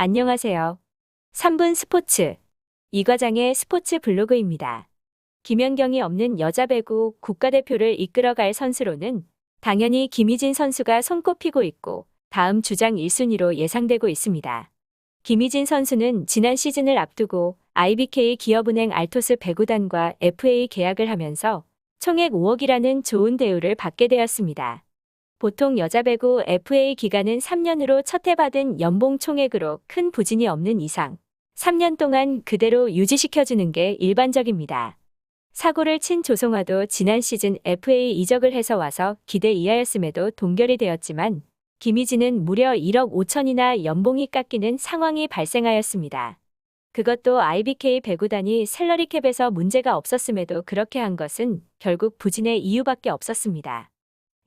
안녕하세요. 3분 스포츠. 이과장의 스포츠 블로그입니다. 김연경이 없는 여자 배구 국가대표를 이끌어갈 선수로는 당연히 김희진 선수가 손꼽히고 있고 다음 주장 1순위로 예상되고 있습니다. 김희진 선수는 지난 시즌을 앞두고 IBK 기업은행 알토스 배구단과 FA 계약을 하면서 총액 5억이라는 좋은 대우를 받게 되었습니다. 보통 여자 배구 FA 기간은 3년으로 첫 해 받은 연봉 총액으로 큰 부진이 없는 이상 3년 동안 그대로 유지시켜주는 게 일반적입니다. 사고를 친 조성화도 지난 시즌 FA 이적을 해서 와서 기대 이하였음에도 동결이 되었지만 김희진은 무려 1억 5천이나 연봉이 깎이는 상황이 발생하였습니다. 그것도 IBK 배구단이 샐러리캡에서 문제가 없었음에도 그렇게 한 것은 결국 부진의 이유밖에 없었습니다.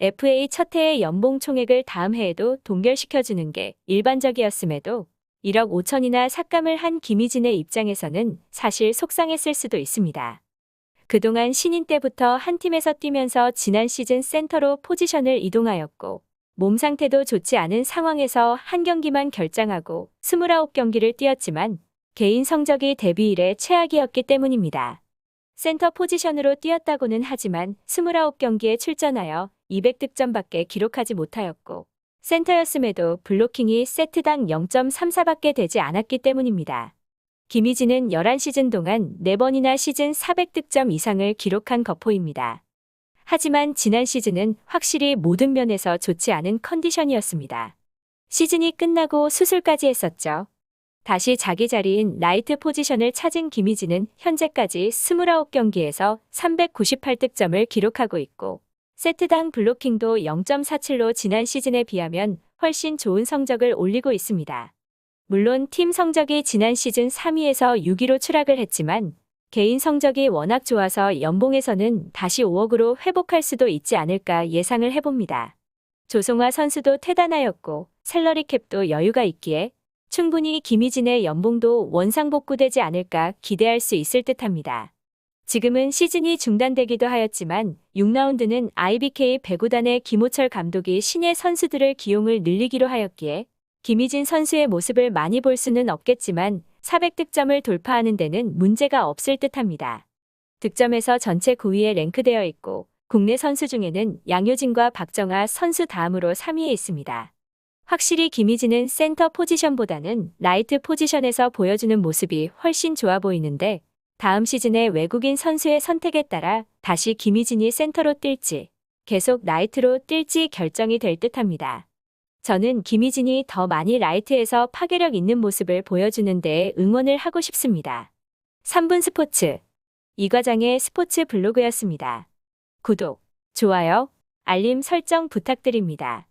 FA 첫 해의 연봉 총액을 다음 해에도 동결시켜주는 게 일반적이었음에도 1억 5천이나 삭감을 한 김희진의 입장에서는 사실 속상했을 수도 있습니다. 그동안 신인 때부터 한 팀에서 뛰면서 지난 시즌 센터로 포지션을 이동하였고 몸 상태도 좋지 않은 상황에서 한 경기만 결장하고 29경기를 뛰었지만 개인 성적이 데뷔 이래 최악이었기 때문입니다. 센터 포지션으로 뛰었다고는 하지만 29경기에 출전하여 200득점밖에 기록하지 못하였고 센터였음에도 블로킹이 세트당 0.34밖에 되지 않았기 때문입니다. 김희진은 11시즌 동안 4번이나 시즌 400득점 이상을 기록한 거포입니다. 하지만 지난 시즌은 확실히 모든 면에서 좋지 않은 컨디션이었습니다. 시즌이 끝나고 수술까지 했었죠. 다시 자기 자리인 라이트 포지션을 찾은 김희진은 현재까지 29경기에서 398득점을 기록하고 있고 세트당 블로킹도 0.47로 지난 시즌에 비하면 훨씬 좋은 성적을 올리고 있습니다. 물론 팀 성적이 지난 시즌 3위에서 6위로 추락을 했지만 개인 성적이 워낙 좋아서 연봉에서는 다시 5억으로 회복할 수도 있지 않을까 예상을 해봅니다. 조성화 선수도 퇴단하였고 샐러리 캡도 여유가 있기에 충분히 김희진의 연봉도 원상복구되지 않을까 기대할 수 있을 듯합니다. 지금은 시즌이 중단되기도 하였지만 6라운드는 IBK 배구단의 김호철 감독이 신예 선수들을 기용을 늘리기로 하였기에 김희진 선수의 모습을 많이 볼 수는 없겠지만 400득점을 돌파하는 데는 문제가 없을 듯합니다. 득점에서 전체 9위에 랭크되어 있고 국내 선수 중에는 양효진과 박정아 선수 다음으로 3위에 있습니다. 확실히 김희진은 센터 포지션보다는 라이트 포지션에서 보여주는 모습이 훨씬 좋아 보이는데 다음 시즌에 외국인 선수의 선택에 따라 다시 김희진이 센터로 뛸지 계속 라이트로 뛸지 결정이 될 듯합니다. 저는 김희진이 더 많이 라이트에서 파괴력 있는 모습을 보여주는 데에 응원을 하고 싶습니다. 3분 스포츠. 이과장의 스포츠 블로그였습니다. 구독, 좋아요, 알림 설정 부탁드립니다.